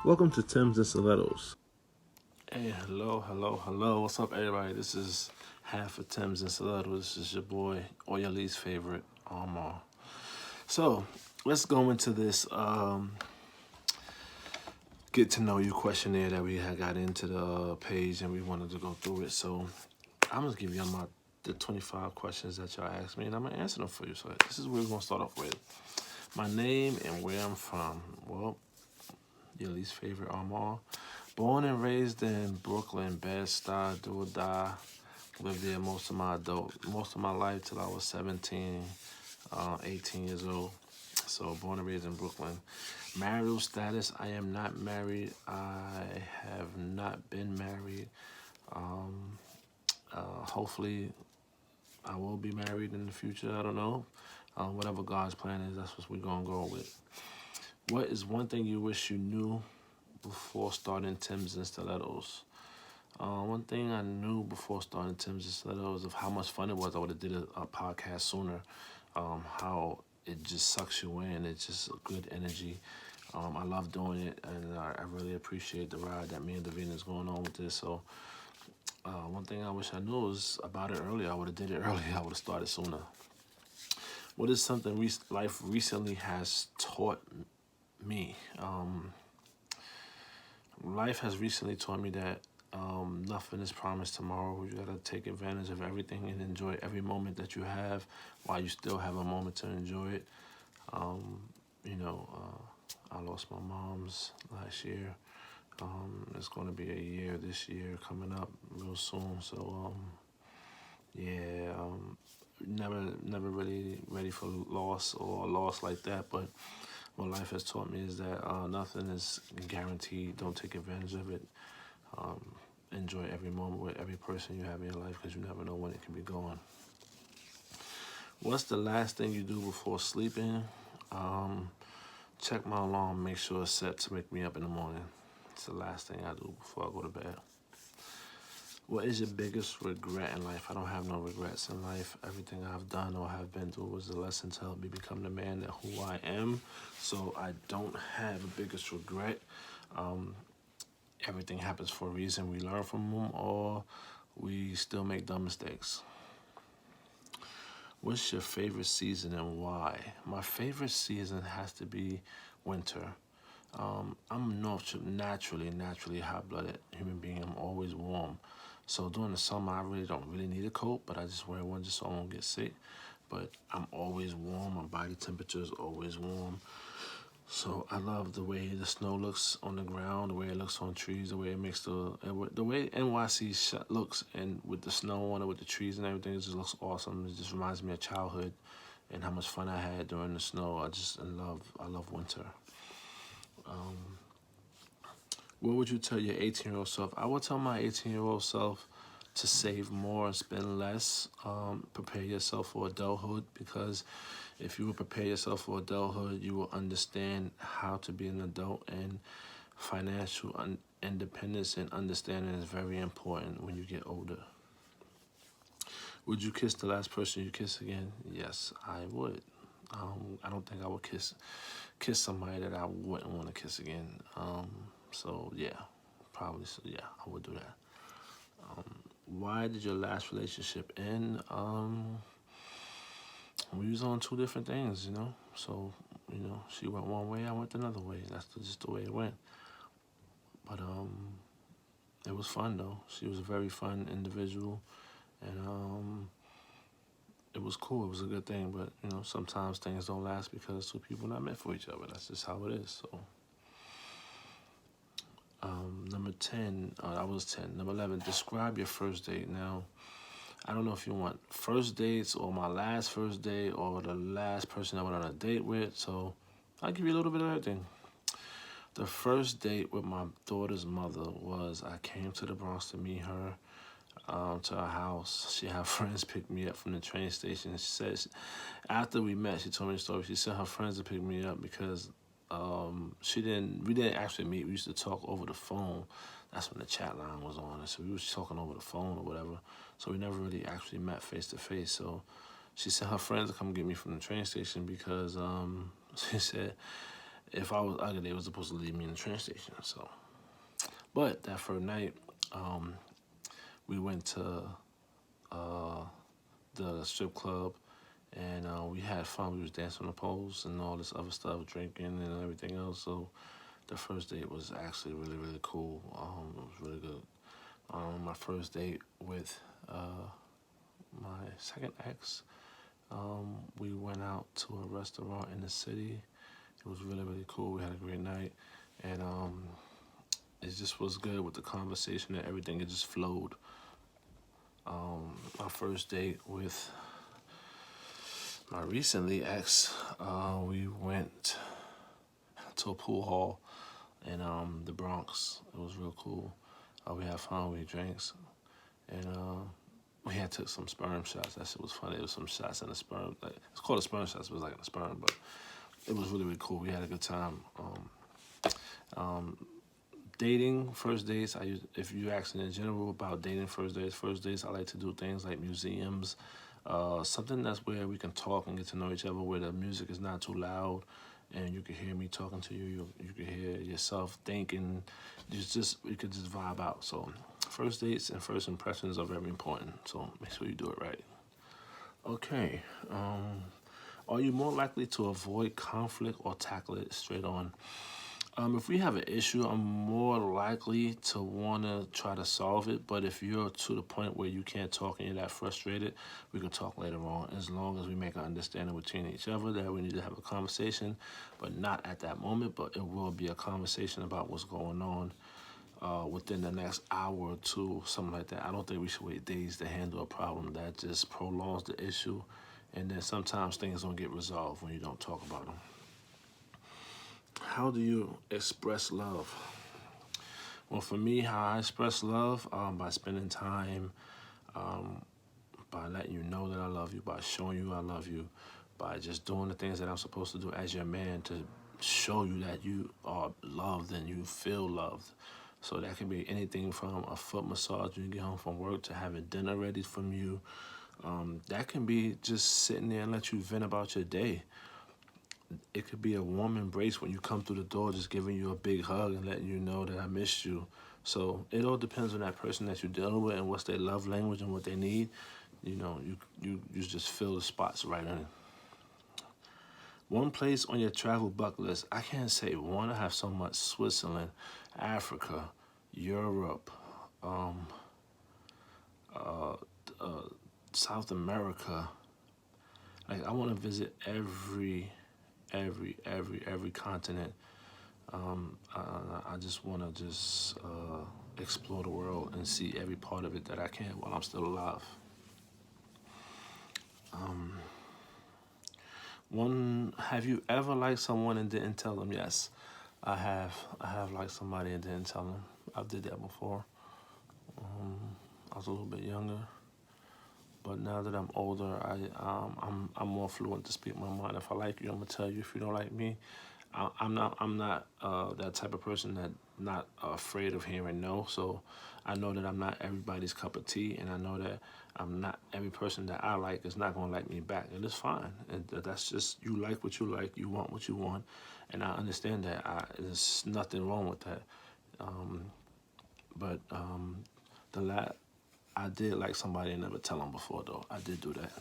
Welcome to Tim's and Stilettos. Hey, hello. What's up, everybody? This is half of Tim's and Stilettos. This is your boy, or your least favorite, Omar. So, let's go into this get to know you questionnaire that we had got into the page and we wanted to go through it. So, I'm going to give you the 25 questions that y'all asked me and I'm going to answer them for you. So, this is where we're going to start off with. My name and where I'm from. Well, your least favorite, Omar. Born and raised in Brooklyn, Bed-Stuy, do or die. Lived there most of my life till I was 17, 18 years old. So born and raised in Brooklyn. Marital status, I am not married. I have not been married. Hopefully, I will be married in the future. I don't know. Whatever God's plan is, that's what we're going to go with. What is one thing you wish you knew before starting Tim's and Stilettos? One thing I knew before starting Tim's and Stilettos of how much fun it was, I would have did a podcast sooner. How it just sucks you in. It's just a good energy. I love doing it, and I really appreciate the ride that me and Davina is going on with this. So, one thing I wish I knew was about it earlier. I would have did it earlier. I would have started sooner. What is something life recently has taught me? Life has recently taught me that nothing is promised tomorrow. You gotta take advantage of everything and enjoy every moment that you have while you still have a moment to enjoy it. Um, I lost my mom's last year. It's gonna be a year this year coming up real soon. So yeah, never really ready for loss or a loss like that. But what life has taught me is that nothing is guaranteed. Don't take advantage of it. Um, Enjoy every moment with every person you have in your life because you never know when it can be gone. What's the last thing you do before sleeping? Um, Check my alarm, make sure it's set to wake me up in the morning. It's the last thing I do before I go to bed. What is your biggest regret in life? I don't have no regrets in life. Everything I've done or have been through was a lesson to help me become the man that who I am. So I don't have a biggest regret. Um, Everything happens for a reason. We learn from them or we still make dumb mistakes. What's your favorite season and why? My favorite season has to be winter. I'm naturally hot-blooded human being. I'm always warm. So during the summer, I really don't really need a coat, but I just wear one just so I won't get sick. But I'm always warm. My body temperature is always warm. So I love the way the snow looks on the ground, the way it looks on trees, the way it makes the way NYC looks, and with the snow on it, with the trees and everything, it just looks awesome. It just reminds me of childhood and how much fun I had during the snow. I love winter. What would you tell your 18-year-old self? I would tell my 18-year-old self to save more and spend less. Prepare yourself for adulthood because if you will prepare yourself for adulthood, you will understand how to be an adult and financial independence and understanding is very important when you get older. Would you kiss the last person you kiss again? Yes, I would. I don't think I would kiss somebody that I wouldn't want to kiss again. So yeah, probably so. Yeah, I would do that. Why did your last relationship end? We was on two different things, you know. So she went one way, I went another way. That's just the way it went. But it was fun though. She was a very fun individual, and it was cool. It was a good thing. But sometimes things don't last because two people not meant for each other. That's just how it is. So. Number 10, I was 10. Number 11, describe your first date. Now, I don't know if you want first dates or my last first date or the last person I went on a date with. So I'll give you a little bit of everything. The first date with my daughter's mother was I came to the Bronx to meet her to her house. She had friends pick me up from the train station. She said, after we met, she told me the story. She sent her friends to pick me up because we didn't actually meet. We used to talk over the phone. That's when the chat line was on. So we was talking over the phone or whatever. So we never really actually met face to face. So she sent her friends to come get me from the train station because she said If I was ugly, they was supposed to leave me in the train station. So, but that first night, we went to uh, the strip club, and we had fun. We was dancing on the poles and all this other stuff, drinking and everything else. So the first date was actually really, really cool. It was really good. My first date with my second ex, we went out to a restaurant in the city. It was really, really cool. We had a great night, and it just was good with the conversation and everything. It just flowed. My first date with my recently ex, we went to a pool hall in the Bronx. It was real cool. We had fun. We had drinks, and we had took some sperm shots. That shit was funny. It was some shots in the sperm. Like, it's called a sperm shots. It was like in the sperm, but it was really, really cool. We had a good time. Dating, first dates. If you asking in general about dating, first dates, I like to do things like museums, something that's where we can talk and get to know each other, where the music is not too loud, and you can hear me talking to you. You can hear yourself thinking. We could just vibe out. So, first dates and first impressions are very important. So make sure you do it right. Okay. Are you more likely to avoid conflict or tackle it straight on? If we have an issue, I'm more likely to want to try to solve it. But if you're to the point where you can't talk and you're that frustrated, we can talk later on. As long as we make an understanding between each other that we need to have a conversation, but not at that moment. But it will be a conversation about what's going on within the next hour or two, something like that. I don't think we should wait days to handle a problem that just prolongs the issue. And then sometimes things don't get resolved when you don't talk about them. How do you express love? Well, for me, how I express love, by spending time, by letting you know that I love you, by showing you I love you, by just doing the things that I'm supposed to do as your man to show you that you are loved and you feel loved. So that can be anything from a foot massage when you get home from work to having dinner ready from you. That can be just sitting there and let you vent about your day. It could be a warm embrace when you come through the door, just giving you a big hug and letting you know that I missed you. So it all depends on that person that you're dealing with and what's their love language and what they need. You know, you just fill the spots right in. One place on your travel bucket list. I can't say one. I have so much: Switzerland, Africa, Europe, uh, uh, South America. Like, I want to visit every continent. I just want to just explore the world and see every part of it that I can while I'm still alive. Have you ever liked someone and didn't tell them? Yes, I have. I have liked somebody and didn't tell them. I did that before. I was a little bit younger, but now that I'm older, I'm more fluent to speak my mind. If I like you, I'm gonna tell you. If you don't like me, I'm not that type of person that not afraid of hearing no. So I know that I'm not everybody's cup of tea, and I know that I'm not every person that I like is not gonna like me back, and it's fine. And that's just, you like what you like, you want what you want, and I understand that. There's nothing wrong with that. But I did like somebody and never tell them before, though. I did do that.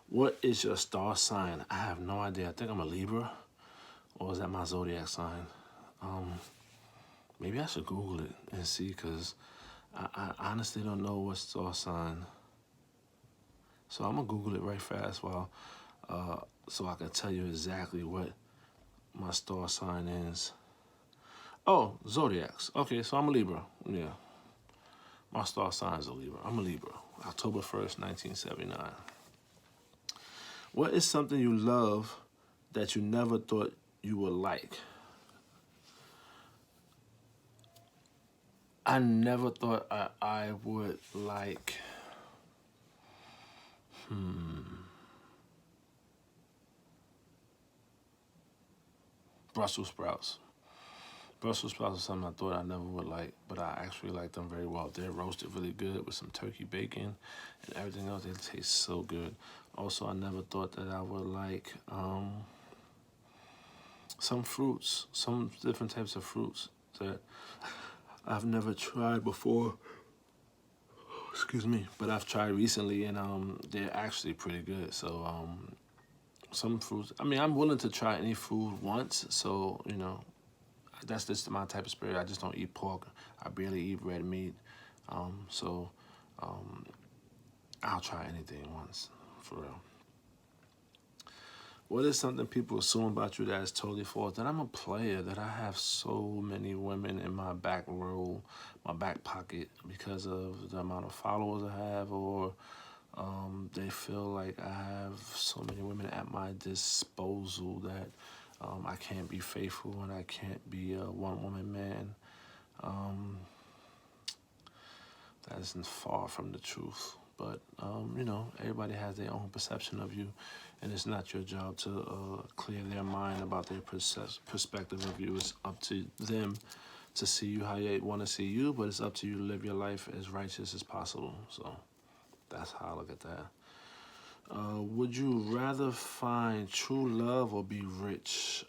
What is your star sign? I have no idea. I think I'm a Libra. Or is that my zodiac sign? Maybe I should Google it and see, because I honestly don't know what star sign. So I'm going to Google it right fast so I can tell you exactly what my star sign is. Oh, zodiacs. Okay, so I'm a Libra. Yeah. My star sign is a Libra. I'm a Libra. October 1st, 1979. What is something you love that you never thought you would like? I never thought I would like... Brussels sprouts. Brussels sprouts is something I thought I never would like, but I actually like them very well. They're roasted really good with some turkey bacon and everything else. They taste so good. Also, I never thought that I would like some fruits, some different types of fruits that I've never tried before. Excuse me, but I've tried recently, and they're actually pretty good. So some fruits. I mean, I'm willing to try any food once. So that's just my type of spirit. I just don't eat pork. I barely eat red meat. So I'll try anything once, for real. What is something people assume about you that is totally false? That I'm a player, that I have so many women in my back row, my back pocket, because of the amount of followers I have, or they feel like I have so many women at my disposal that I can't be faithful and I can't be a one-woman man. That isn't far from the truth. But, everybody has their own perception of you, and it's not your job to clear their mind about their perspective of you. It's up to them to see you how they want to see you, but it's up to you to live your life as righteous as possible. So that's how I look at that. Would you rather find true love or be rich?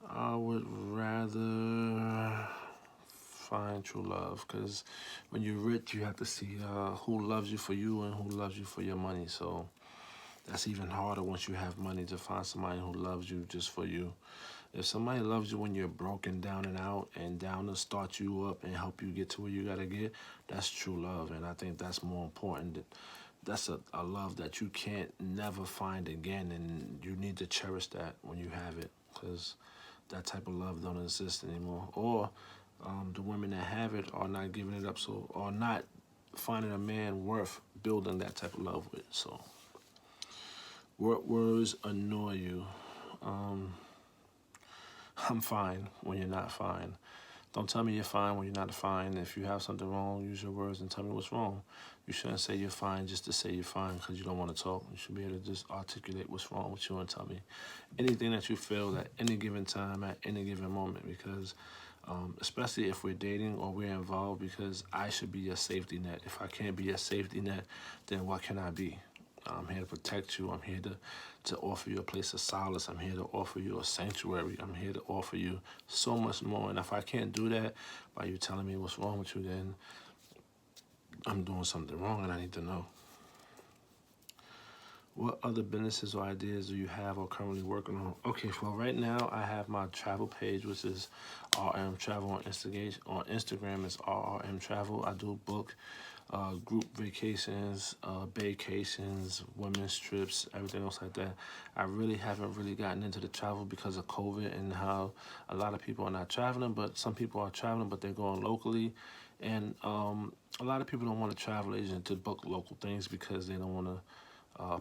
I would rather find true love, because when you're rich, you have to see who loves you for you and who loves you for your money. So that's even harder once you have money, to find somebody who loves you just for you. If somebody loves you when you're broken down and out and down to start you up and help you get to where you gotta get, that's true love. And I think that's more important. That's a love that you can't never find again, and you need to cherish that when you have it, because that type of love don't exist anymore. Or the women that have it are not giving it up, so, or not finding a man worth building that type of love with. So, what words annoy you? I'm fine when you're not fine. Don't tell me you're fine when you're not fine. If you have something wrong, use your words and tell me what's wrong. You shouldn't say you're fine just to say you're fine because you don't want to talk. You should be able to just articulate what's wrong with you and tell me anything that you feel at any given time, at any given moment, because especially if we're dating or we're involved, because I should be your safety net. If I can't be your safety net, then what can I be? I'm here to protect you. I'm here to offer you a place of solace. I'm here to offer you a sanctuary. I'm here to offer you so much more. And if I can't do that by you telling me what's wrong with you, then I'm doing something wrong and I need to know. What other businesses or ideas do you have or currently working on? Okay, well, right now I have my travel page, which is RM Travel on Instagram. On Instagram, it's RRM Travel. I do book group vacations, vacations, women's trips, everything else like that. I really haven't really gotten into the travel because of COVID and how a lot of people are not traveling, but some people are traveling, but they're going locally. And a lot of people don't want a travel agent to book local things because they don't want to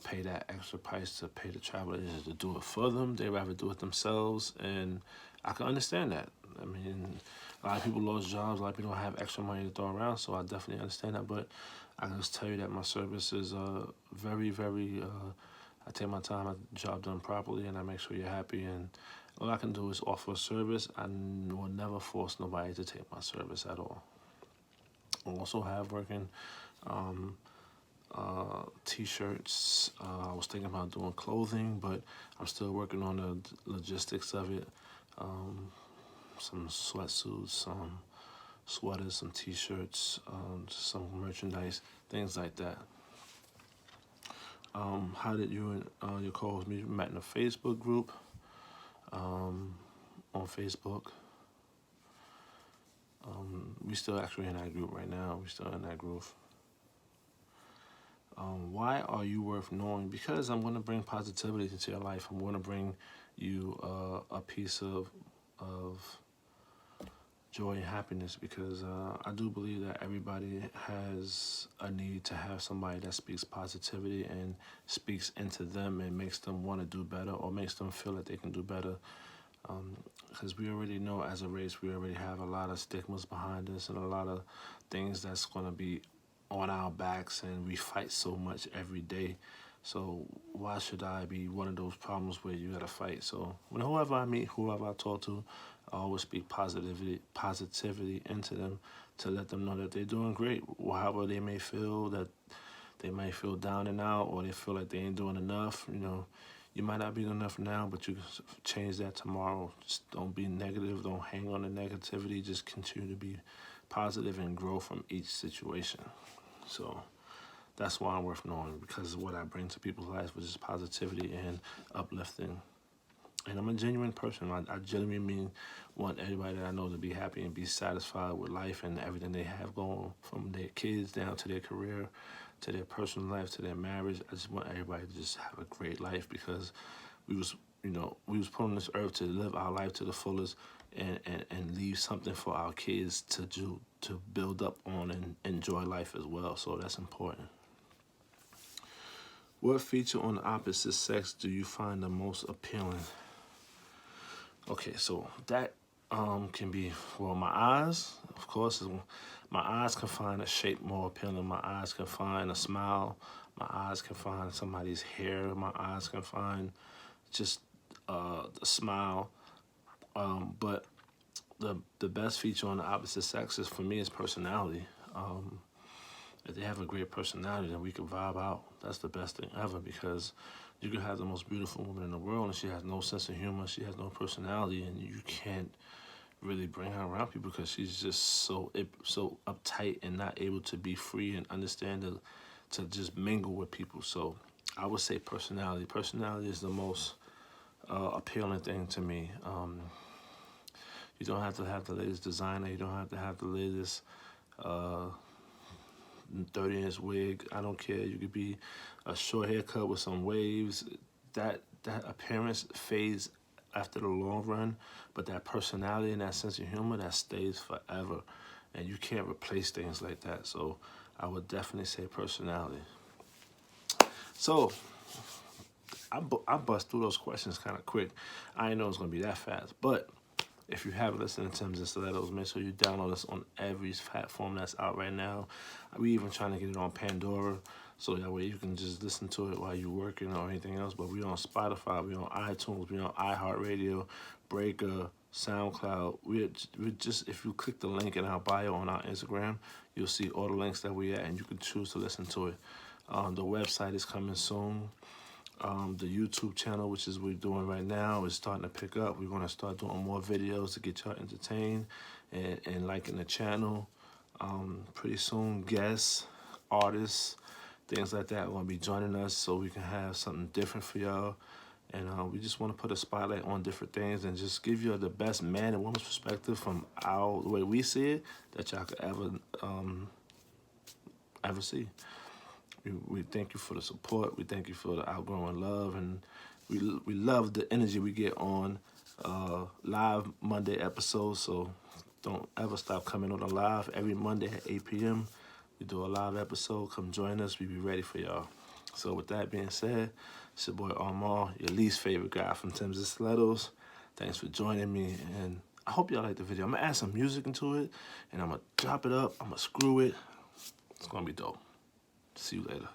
pay that extra price to pay the travel agent to do it for them. They rather do it themselves, and I can understand that. I mean, a lot of people lost jobs. A lot of people don't have extra money to throw around, so I definitely understand that. But I can just tell you that my service is very, very. I take my time, I get the job done properly, and I make sure you're happy. And all I can do is offer a service. I will never force nobody to take my service at all. I also have working t-shirts. I was thinking about doing clothing, but I'm still working on the logistics of it. Some sweatsuits, some sweaters, some t-shirts, some merchandise, things like that. How did you and your co-host meet? We met in a Facebook group on Facebook. We still actually in that group right now. We still in that group. Why are you worth knowing? Because I'm going to bring positivity into your life. I'm going to bring you a piece of joy and happiness, because I do believe that everybody has a need to have somebody that speaks positivity and speaks into them and makes them want to do better, or makes them feel that they can do better. Because we already know, as a race, we already have a lot of stigmas behind us and a lot of things that's going to be on our backs, and we fight so much every day. So why should I be one of those problems where you got to fight? So whoever I meet, whoever I talk to, I always speak positivity into them, to let them know that they're doing great. However they may feel, that they might feel down and out, or they feel like they ain't doing enough. You might not be doing enough now, but you can change that tomorrow. Just don't be negative. Don't hang on to negativity. Just continue to be positive and grow from each situation. So that's why I'm worth knowing, because of what I bring to people's lives, which is positivity and uplifting. And I'm a genuine person. I genuinely want everybody that I know to be happy and be satisfied with life and everything they have going, from their kids down to their career, to their personal life, to their marriage. I just want everybody to just have a great life, because we was put on this earth to live our life to the fullest and leave something for our kids to do, to build up on and enjoy life as well. So that's important. What feature on the opposite sex do you find the most appealing? Okay, so that can be, well, my eyes, of course. My eyes can find a shape more appealing. My eyes can find a smile. My eyes can find somebody's hair. My eyes can find just the smile. But the best feature on the opposite sex is, for me, is personality. If they have a great personality, then we can vibe out. That's the best thing ever, because you can have the most beautiful woman in the world and she has no sense of humor, she has no personality, and you can't really bring her around people because she's just so uptight and not able to be free and understand to just mingle with people. So I would say personality. Personality is the most appealing thing to me. You don't have to have the latest designer. You don't have to have the latest 30-inch wig. I don't care. You could be a short haircut with some waves. That appearance fades after the long run, but that personality and that sense of humor, that stays forever, and you can't replace things like that. So I would definitely say personality. So I bust through those questions kind of quick. I didn't know it was going to be that fast, but if you haven't listened to Tim's and Stilettos, make sure you download us on every platform that's out right now. We even trying to get it on Pandora, so that way you can just listen to it while you're working or anything else. But we on Spotify, we on iTunes, we on iHeartRadio, Breaker, SoundCloud. We're just, if you click the link in our bio on our Instagram, you'll see all the links that we at, and you can choose to listen to it. The website is coming soon. The YouTube channel, which is what we're doing right now, is starting to pick up. We're going to start doing more videos to get y'all entertained and liking the channel. Pretty soon, guests, artists, things like that are going to be joining us, so we can have something different for y'all. And we just want to put a spotlight on different things and just give you the best man and woman's perspective from the way we see it, that y'all could ever see. We thank you for the support. We thank you for the outgrowing love, and we love the energy we get on live Monday episodes. So don't ever stop coming on the live. Every Monday at 8 p.m. we do a live episode. Come join us. We be ready for y'all. So with that being said, it's your boy Armar, your least favorite guy from Tim's and Stilettos. Thanks for joining me, and I hope y'all like the video. I'm gonna add some music into it, and I'm gonna drop it up. I'm gonna screw it. It's gonna be dope. See you later.